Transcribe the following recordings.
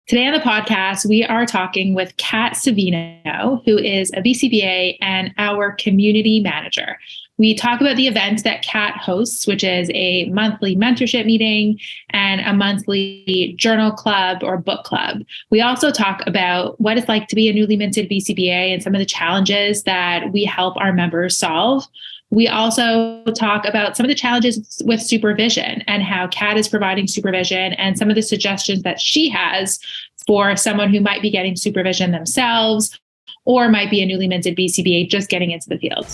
Today on the podcast, we are talking with Kat Savino, who is a BCBA and our community manager. We talk about the event that Kat hosts, which is a monthly mentorship meeting and a monthly journal club or book club. We also talk about what it's like to be a newly minted BCBA and some of the challenges that we help our members solve. We also talk about some of the challenges with supervision and how Kat is providing supervision and some of the suggestions that she has for someone who might be getting supervision themselves or might be a newly minted BCBA just getting into the field.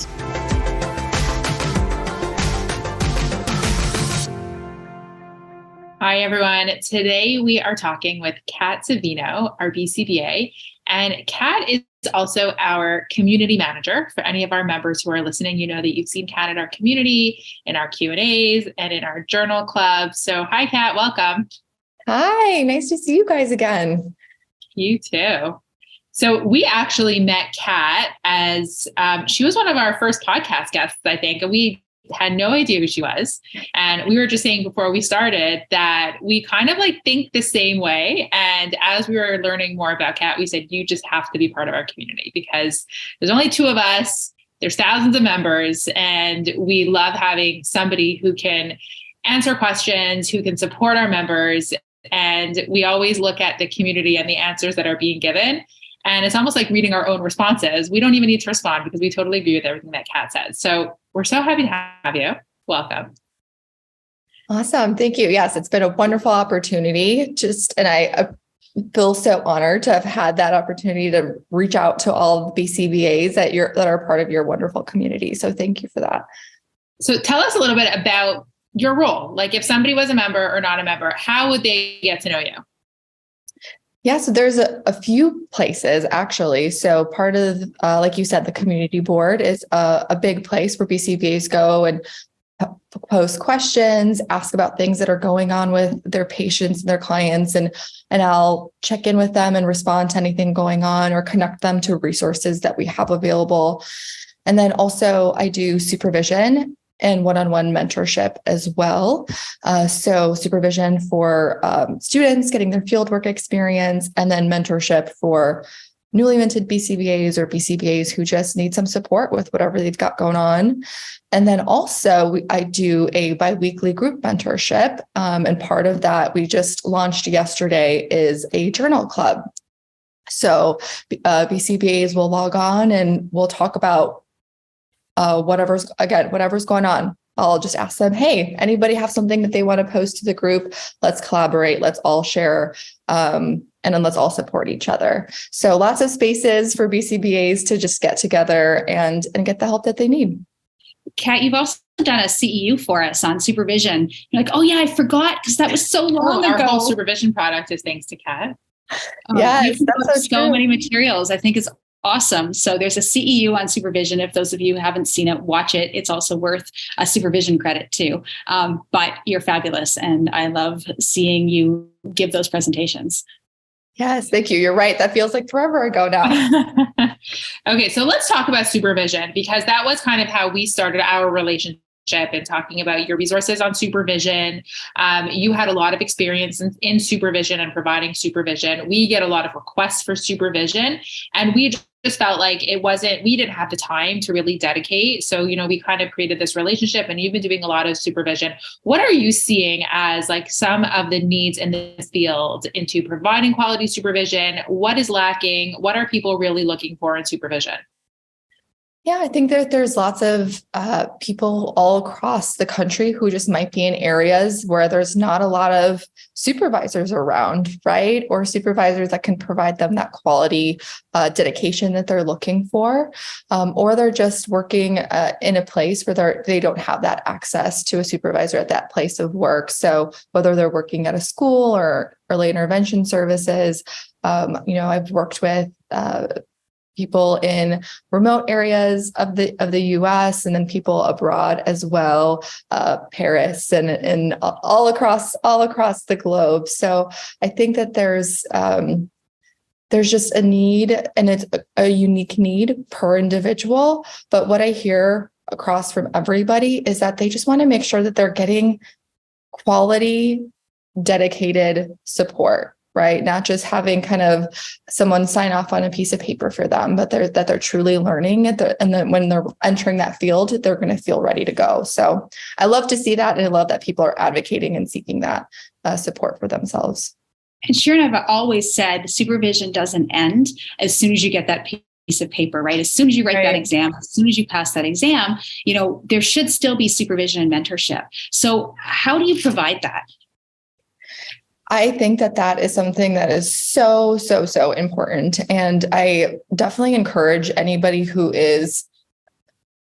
Hi, everyone. Today we are talking with Kat Savino, our BCBA, and Kat is also our community manager. For any of our members who are listening, you know that you've seen Kat in our community, in our Q&As, and in our journal club. So hi, Kat, welcome. Hi, nice to see you guys again. You too. So we actually met Kat as she was one of our first podcast guests, I think, and we had no idea who she was. And we were just saying before we started that we kind of like think the same way. And as we were learning more about Kat, we said, you just have to be part of our community because there's only two of us. There's thousands of members, and we love having somebody who can answer questions, who can support our members. And we always look at the community and the answers that are being given. And it's almost like reading our own responses. We don't even need to respond because we totally agree with everything that Kat says. So we're so happy to have you. Welcome. Awesome. Thank you. Yes, it's been a wonderful opportunity. And I feel so honored to have had that opportunity to reach out to all the BCBAs that are part of your wonderful community. So thank you for that. So tell us a little bit about your role. Like if somebody was a member or not a member, how would they get to know you? Yeah, so there's a few places actually. So part of, like you said, the community board is a big place where BCBAs go and post questions, ask about things that are going on with their patients and their clients, and I'll check in with them and respond to anything going on or connect them to resources that we have available. And then also I do supervision and one-on-one mentorship as well. So supervision for students getting their fieldwork experience, and then mentorship for newly minted BCBAs or BCBAs who just need some support with whatever they've got going on. And then also I do a biweekly group mentorship. And part of that we just launched yesterday is a journal club. So BCBAs will log on and we'll talk about whatever's going on. I'll just ask them, hey, anybody have something that they want to post to the group? Let's collaborate. Let's all share. And then let's all support each other. So lots of spaces for BCBAs to just get together and get the help that they need. Kat, you've also done a CEU for us on supervision. You're like, oh yeah, I forgot because that was so long ago. Our whole supervision product is thanks to Kat. Yes, that's so many materials. I think it's awesome. So there's a CEU on supervision. If those of you who haven't seen it, watch it. It's also worth a supervision credit too. But you're fabulous. And I love seeing you give those presentations. Yes, thank you. You're right. That feels like forever ago now. Okay, so let's talk about supervision because that was kind of how we started our relationship and talking about your resources on supervision. You had a lot of experience in supervision and providing supervision. We get a lot of requests for supervision, and we just felt like we didn't have the time to really dedicate. So, we kind of created this relationship, and you've been doing a lot of supervision. What are you seeing as like some of the needs in this field into providing quality supervision? What is lacking? What are people really looking for in supervision? Yeah, I think that there's lots of people all across the country who just might be in areas where there's not a lot of supervisors around, right? Or supervisors that can provide them that quality dedication that they're looking for. Or they're just working in a place where they don't have that access to a supervisor at that place of work. So whether they're working at a school or early intervention services, I've worked with people in remote areas of the US, and then people abroad as well, Paris and all across the globe. So I think that there's just a need, and it's a unique need per individual. But what I hear across from everybody is that they just want to make sure that they're getting quality, dedicated support. right? Not just having kind of someone sign off on a piece of paper for them, but they're truly learning it. And then when they're entering that field, they're going to feel ready to go. So I love to see that. And I love that people are advocating and seeking that support for themselves. And Sharon, I've always said supervision doesn't end as soon as you get that piece of paper, right? As soon as you write that exam, as soon as you pass that exam, there should still be supervision and mentorship. So how do you provide that? I think that is something that is so important. And I definitely encourage anybody who is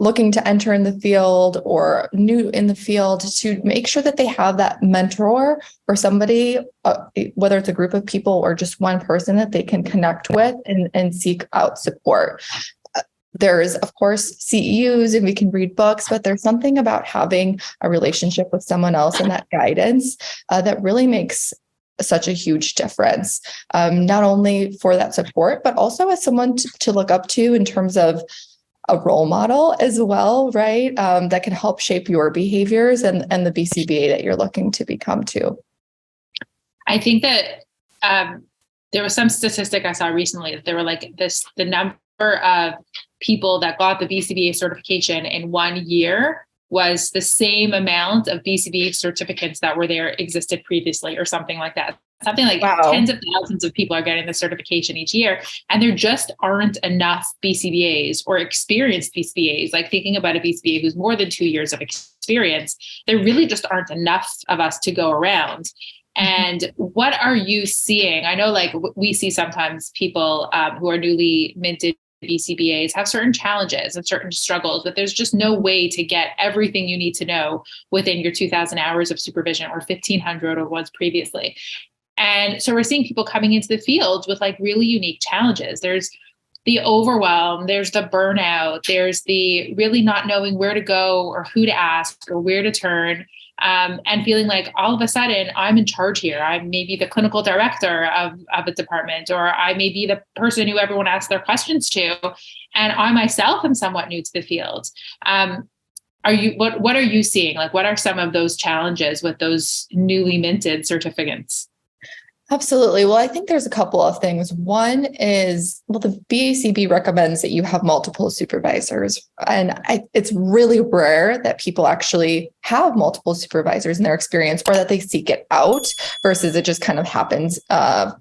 looking to enter in the field or new in the field to make sure that they have that mentor or somebody, whether it's a group of people or just one person that they can connect with and seek out support. There's, of course, CEUs and we can read books, but there's something about having a relationship with someone else and that guidance that really makes such a huge difference, not only for that support, but also as someone to look up to in terms of a role model as well, right? That can help shape your behaviors and the BCBA that you're looking to become too. I think that there was some statistic I saw recently that they were like the number of people that got the BCBA certification in 1 year was the same amount of BCBA certificates that were there existed previously or something like that. Something like tens of thousands of people are getting the certification each year. And there just aren't enough BCBAs or experienced BCBAs, like thinking about a BCBA who's more than 2 years of experience, there really just aren't enough of us to go around. And what are you seeing? I know like we see sometimes people who are newly minted BCBAs have certain challenges and certain struggles, but there's just no way to get everything you need to know within your 2,000 hours of supervision or 1,500 or was previously. And so we're seeing people coming into the field with like really unique challenges. There's the overwhelm, there's the burnout, there's the really not knowing where to go or who to ask or where to turn, and feeling like all of a sudden I'm in charge here. I'm maybe the clinical director of a department, or I may be the person who everyone asks their questions to. And I myself am somewhat new to the field. What are you seeing? Like, what are some of those challenges with those newly minted certificates? Absolutely. Well, I think there's a couple of things. One is, the BACB recommends that you have multiple supervisors. And it's really rare that people actually have multiple supervisors in their experience or that they seek it out versus it just kind of happens to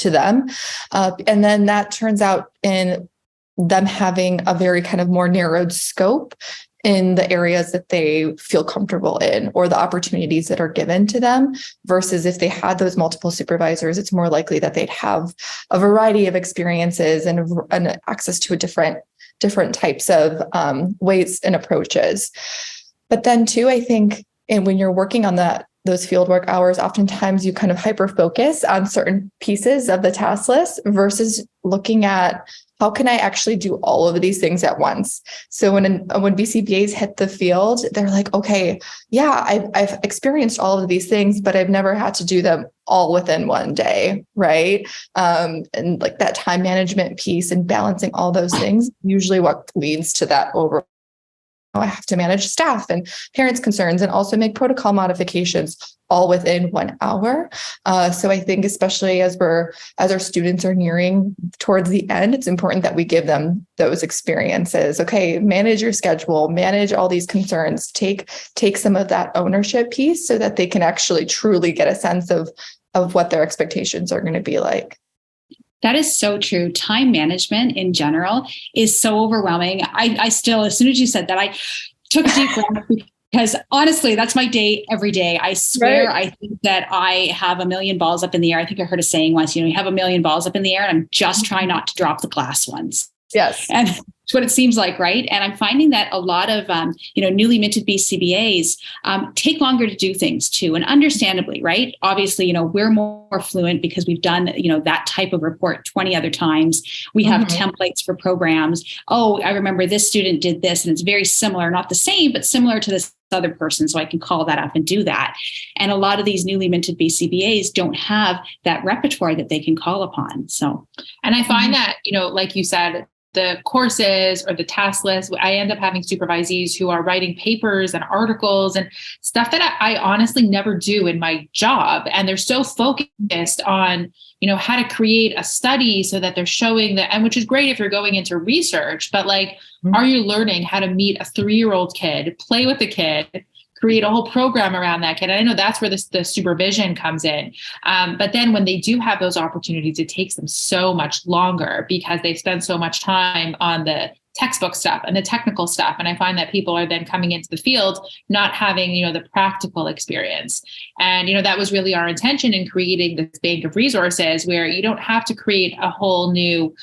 them. And then that turns out in them having a very kind of more narrowed scope in the areas that they feel comfortable in or the opportunities that are given to them versus if they had those multiple supervisors, it's more likely that they'd have a variety of experiences and access to different types of ways and approaches. But then too, I think, and when you're working on those fieldwork hours, oftentimes you kind of hyper focus on certain pieces of the task list versus looking at how can I actually do all of these things at once? So when BCBAs hit the field, they're like, okay, yeah, I've experienced all of these things, but I've never had to do them all within one day, right? And like that time management piece and balancing all those things, usually what leads to that over. I have to manage staff and parents' concerns and also make protocol modifications all within 1 hour. So I think especially as our students are nearing towards the end, it's important that we give them those experiences. Okay, manage your schedule, manage all these concerns, take some of that ownership piece so that they can actually truly get a sense of what their expectations are going to be like. That is so true. Time management in general is so overwhelming. I still, as soon as you said that, I took a deep breath because honestly, that's my day every day. I swear, right. I think that I have a million balls up in the air. I think I heard a saying once, you have a million balls up in the air and I'm just trying not to drop the glass ones. Yes. And it's what it seems like, right? And I'm finding that a lot of, newly minted BCBAs take longer to do things too. And understandably, right? Obviously, we're more fluent because we've done, that type of report 20 other times. We have templates for programs. Oh, I remember this student did this and it's very similar, not the same, but similar to this other person. So I can call that up and do that. And a lot of these newly minted BCBAs don't have that repertoire that they can call upon. So, and I find that, like you said, the courses or the task list, I end up having supervisees who are writing papers and articles and stuff that I honestly never do in my job. And they're so focused on, how to create a study so that they're showing that, and which is great if you're going into research, but like, are you learning how to meet a 3-year-old kid, play with the kid, create a whole program around that kid? And I know that's where the supervision comes in. But then when they do have those opportunities, it takes them so much longer because they spend so much time on the textbook stuff and the technical stuff. And I find that people are then coming into the field, not having, the practical experience. And, that was really our intention in creating this bank of resources where you don't have to create a whole new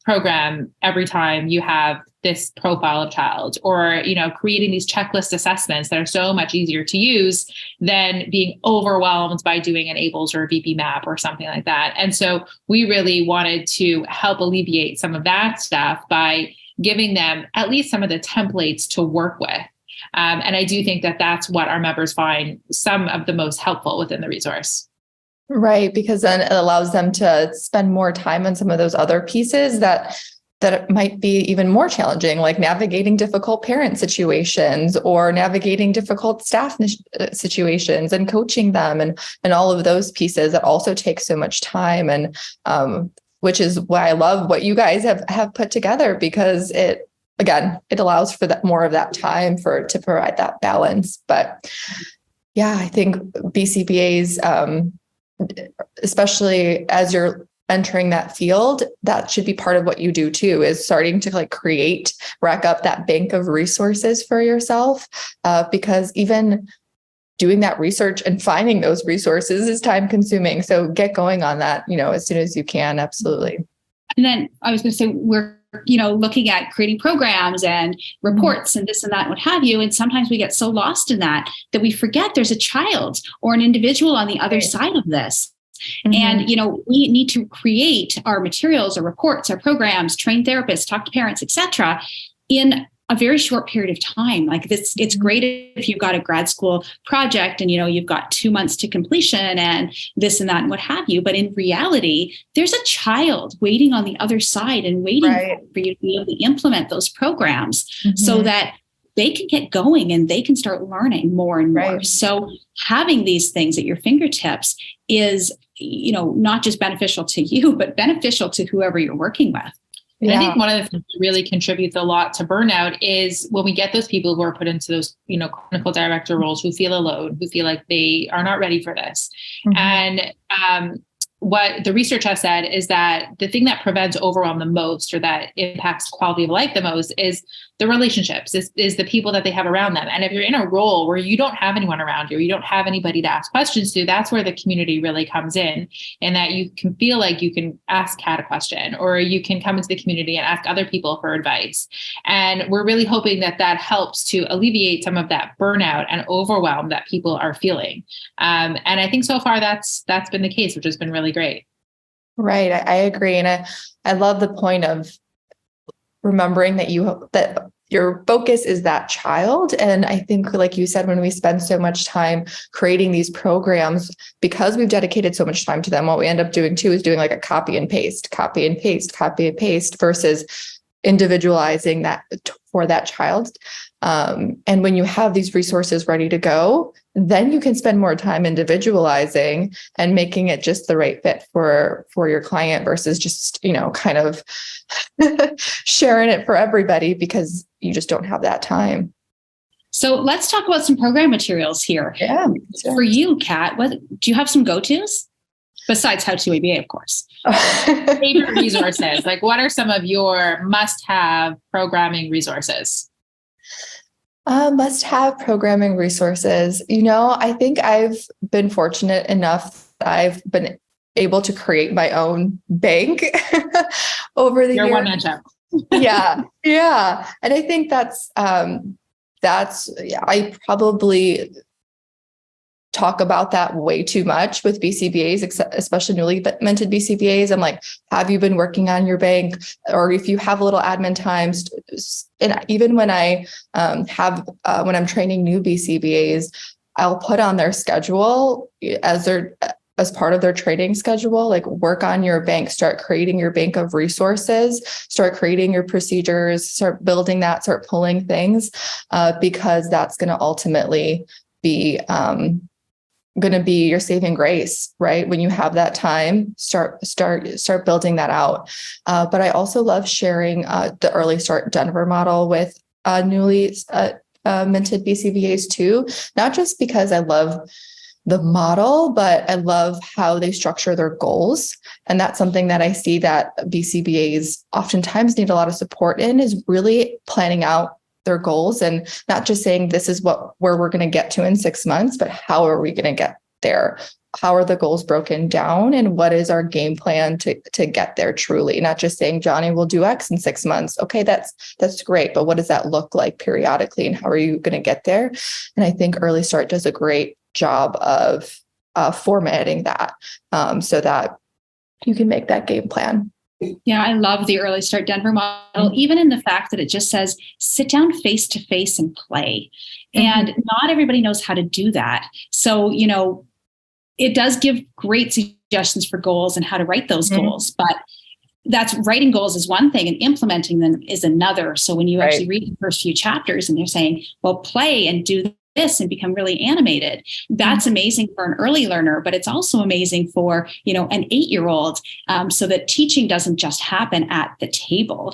program every time you have this profile of child, or, creating these checklist assessments that are so much easier to use than being overwhelmed by doing an ABLS or a BCBAB or something like that. And so we really wanted to help alleviate some of that stuff by giving them at least some of the templates to work with. And I do think that that's what our members find some of the most helpful within the resource. Right, because then it allows them to spend more time on some of those other pieces that might be even more challenging, like navigating difficult parent situations or navigating difficult staff situations and coaching them and all of those pieces that also take so much time. And which is why I love what you guys have put together, because it allows for that more of that time to provide that balance. But yeah, I think BCBAs, especially as you're entering that field, that should be part of what you do too, is starting to rack up that bank of resources for yourself. Because even doing that research and finding those resources is time consuming. So get going on that, as soon as you can. Absolutely. And then I was going to say, we're, looking at creating programs and reports and this and that, and what have you. And sometimes we get so lost in that we forget there's a child or an individual on the other side of this. And, we need to create our materials, our reports, our programs, train therapists, talk to parents, et cetera, in a very short period of time. Like this, it's great if you've got a grad school project and, you've got 2 months to completion and this and that and what have you. But in reality, there's a child waiting on the other side and waiting for you to be able to implement those programs so that they can get going and they can start learning more and more. So having these things at your fingertips is, not just beneficial to you, but beneficial to whoever you're working with. And I think one of the things that really contributes a lot to burnout is when we get those people who are put into those, clinical director roles, who feel alone, who feel like they are not ready for this. And what the research has said is that the thing that prevents overwhelm the most, or that impacts quality of life the most, is the relationships, is the people that they have around them. And if you're in a role where you don't have anyone around you, or you don't have anybody to ask questions to, that's where the community really comes in, and that you can feel like you can ask Kat a question, or you can come into the community and ask other people for advice. And we're really hoping that that helps to alleviate some of that burnout and overwhelm that people are feeling. And I think so far that's been the case, which has been really great. Right. I agree. And I love the point of remembering that your focus is that child. And I think, like you said, when we spend so much time creating these programs, because we've dedicated so much time to them, what we end up doing too is doing like a copy and paste versus individualizing that for that child. And when you have these resources ready to go, then you can spend more time individualizing and making it just the right fit for your client versus just, kind of sharing it for everybody, because you just don't have that time. So let's talk about some program materials here. Yeah. For you, Kat, do you have some go-tos? Besides How to ABA, of course. Favorite resources. Like, what are some of your must-have programming resources? Must-have programming resources. I think I've been fortunate enough that I've been able to create my own bank over the years. Your one-man show. Yeah. And I think that's I probably talk about that way too much with BCBAs, especially newly minted BCBAs. I'm like, have you been working on your bank? Or if you have a little admin times, and even when I when I'm training new BCBAs, I'll put on their schedule as as part of their training schedule, like work on your bank, start creating your bank of resources, start creating your procedures, start building that, start pulling things, because that's going to ultimately be your saving grace, right? When you have that time, start building that out. But I also love sharing the Early Start Denver model with newly minted BCBAs too, not just because I love the model, but I love how they structure their goals. And that's something that I see that BCBAs oftentimes need a lot of support in, is really planning out their goals and not just saying this is where we're going to get to in 6 months, but how are we going to get there? How are the goals broken down, and what is our game plan to get there truly? Not just saying, Johnny, we'll do X in 6 months. Okay, that's great, but what does that look like periodically, and how are you going to get there? And I think Early Start does a great job of formatting that so that you can make that game plan. Yeah, I love the Early Start Denver model, even in the fact that it just says, sit down face to face and play. And not everybody knows how to do that. So, it does give great suggestions for goals and how to write those goals, but that's writing goals is one thing and implementing them is another. So when you actually read the first few chapters and they're saying, well, play and do this and become really animated, that's amazing for an early learner, but it's also amazing for, an 8-year-old, so that teaching doesn't just happen at the table.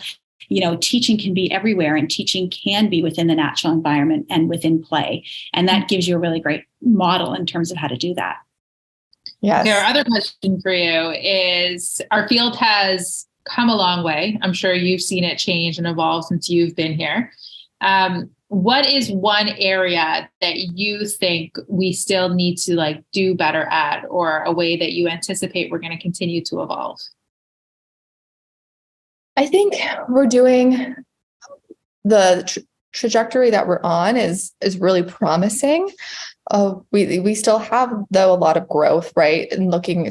Teaching can be everywhere, and teaching can be within the natural environment and within play. And that gives you a really great model in terms of how to do that. Yes. Our other question for you is, our field has come a long way. I'm sure you've seen it change and evolve since you've been here. What is one area that you think we still need to do better at, or a way that you anticipate we're going to continue to evolve? I think we're doing the trajectory that we're on is really promising. We still have, though, a lot of growth, right? And looking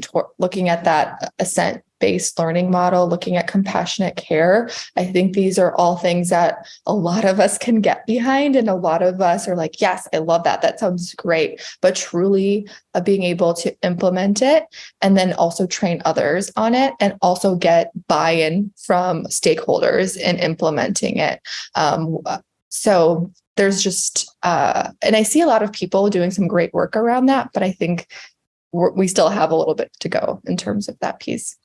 at that assent-based learning model, looking at compassionate care. I think these are all things that a lot of us can get behind, and a lot of us are like, yes, I love that. That sounds great. But truly being able to implement it, and then also train others on it, and also get buy-in from stakeholders in implementing it. So there's just, and I see a lot of people doing some great work around that, but I think we still have a little bit to go in terms of that piece.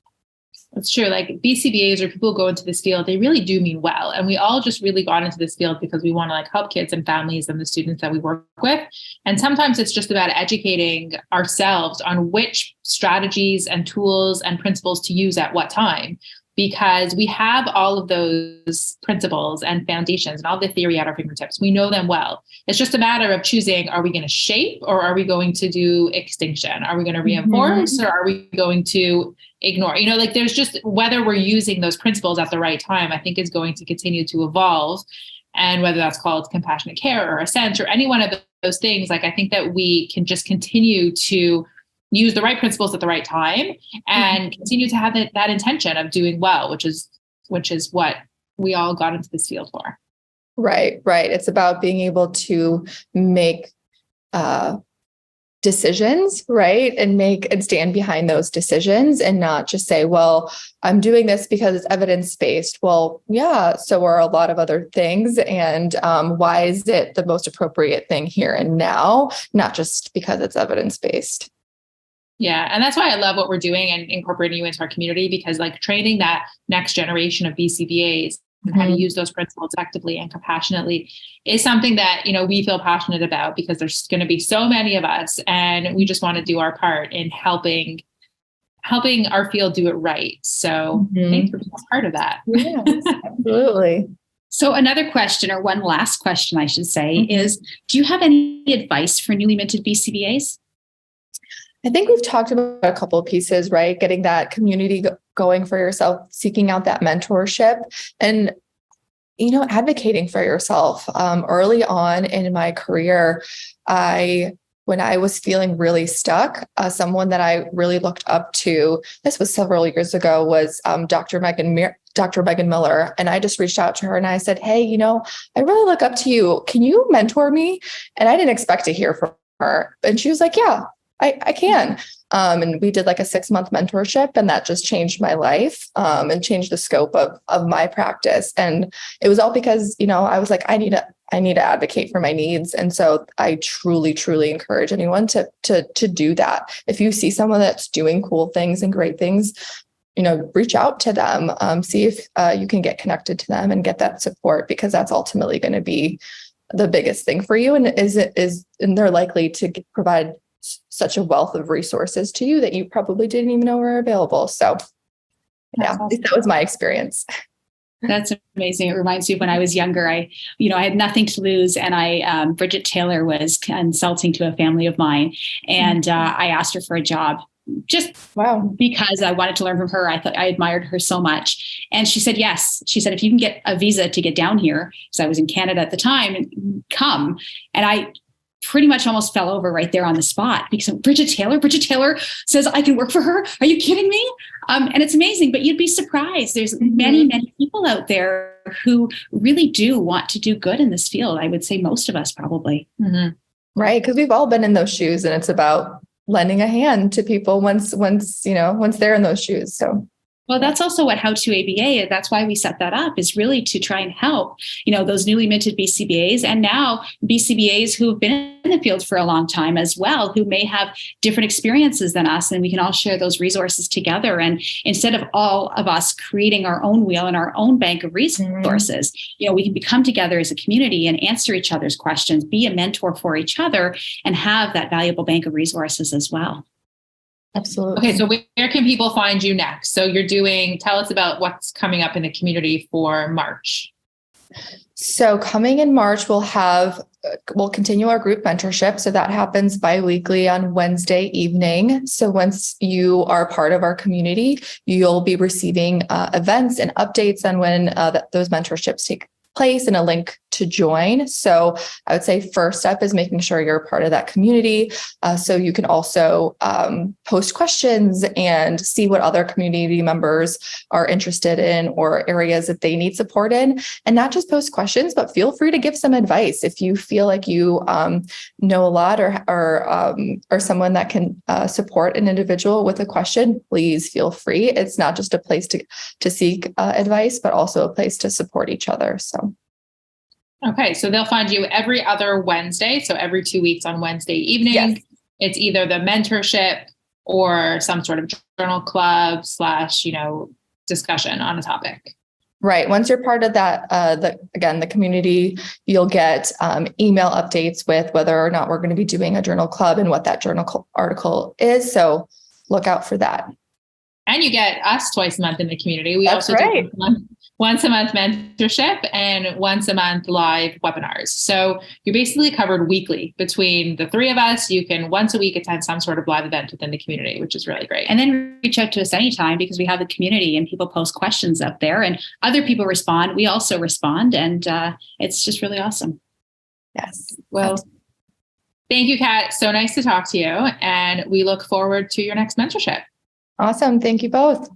That's true. BCBAs, or people who go into this field, they really do mean well. And we all just really got into this field because we want to help kids and families and the students that we work with. And sometimes it's just about educating ourselves on which strategies and tools and principles to use at what time, because we have all of those principles and foundations and all the theory at our fingertips. We know them well. It's just a matter of choosing, are we going to shape, or are we going to do extinction? Are we going to reinforce, or are we going to ignore? There's just, whether we're using those principles at the right time, I think is going to continue to evolve. And whether that's called compassionate care or assent or any one of those things, I think that we can just continue to use the right principles at the right time and continue to have that intention of doing well, which is what we all got into this field for. Right. It's about being able to make decisions, right? And stand behind those decisions, and not just say, well, I'm doing this because it's evidence-based. Well, yeah, so are a lot of other things. And why is it the most appropriate thing here and now, not just because it's evidence-based? Yeah. And that's why I love what we're doing and incorporating you into our community, because training that next generation of BCBAs and how to use those principles effectively and compassionately is something that, we feel passionate about, because there's going to be so many of us, and we just want to do our part in helping our field do it right. So thanks for being a part of that. Yes, absolutely. So another question, or one last question, I should say, is, do you have any advice for newly minted BCBAs? I think we've talked about a couple of pieces, right? Getting that community going for yourself, seeking out that mentorship, and, advocating for yourself. Early on in my career, when I was feeling really stuck, someone that I really looked up to, this was several years ago, was Dr. Megan Miller. And I just reached out to her and I said, hey, I really look up to you. Can you mentor me? And I didn't expect to hear from her. And she was like, yeah, I can. And we did like a 6-month mentorship, and that just changed my life, and changed the scope of my practice. And it was all because, I was like, I need to advocate for my needs. And so I truly, truly encourage anyone to do that. If you see someone that's doing cool things and great things, reach out to them, see if you can get connected to them and get that support, because that's ultimately going to be the biggest thing for you. And and they're likely to provide such a wealth of resources to you that you probably didn't even know were available. So yeah, awesome. That was my experience. That's amazing. It reminds me of when I was younger, I had nothing to lose. And Bridget Taylor was consulting to a family of mine. And I asked her for a job just because I wanted to learn from her. I thought I admired her so much. And she said, yes. She said, if you can get a visa to get down here, because I was in Canada at the time, come. And I pretty much almost fell over right there on the spot, because Bridget Taylor says I can work for her. Are you kidding me? And it's amazing, but you'd be surprised. There's many, many people out there who really do want to do good in this field. I would say most of us probably. Mm-hmm. Right. Because we've all been in those shoes, and it's about lending a hand to people once they're in those shoes. So. Well, that's also what How to ABA, that's why we set that up, is really to try and help, those newly minted BCBAs, and now BCBAs who have been in the field for a long time as well, who may have different experiences than us, and we can all share those resources together. And instead of all of us creating our own wheel and our own bank of resources, we can become together as a community and answer each other's questions, be a mentor for each other, and have that valuable bank of resources as well. Absolutely. Okay. So where can people find you next? So tell us about what's coming up in the community for March. So coming in March, we'll continue our group mentorship. So that happens bi-weekly on Wednesday evening. So once you are part of our community, you'll be receiving events and updates on when those mentorships take place and a link to join. So I would say first step is making sure you're a part of that community. So you can also post questions and see what other community members are interested in or areas that they need support in. And not just post questions, but feel free to give some advice. If you feel like you know a lot or someone that can support an individual with a question, please feel free. It's not just a place to seek advice, but also a place to support each other. So. Okay, so they'll find you every other Wednesday. So every 2 weeks on Wednesday evening, yes. It's either the mentorship or some sort of journal club / discussion on a topic. Right. Once you're part of that, the community, you'll get email updates with whether or not we're going to be doing a journal club and what that journal article is. So look out for that. And you get us twice a month in the community. We also do once a month mentorship and once a month live webinars. So you're basically covered weekly between the three of us. You can once a week attend some sort of live event within the community, which is really great. And then reach out to us anytime, because we have a community and people post questions up there and other people respond. We also respond, and it's just really awesome. Yes. Well, thank you, Kat. So nice to talk to you. And we look forward to your next mentorship. Awesome. Thank you both.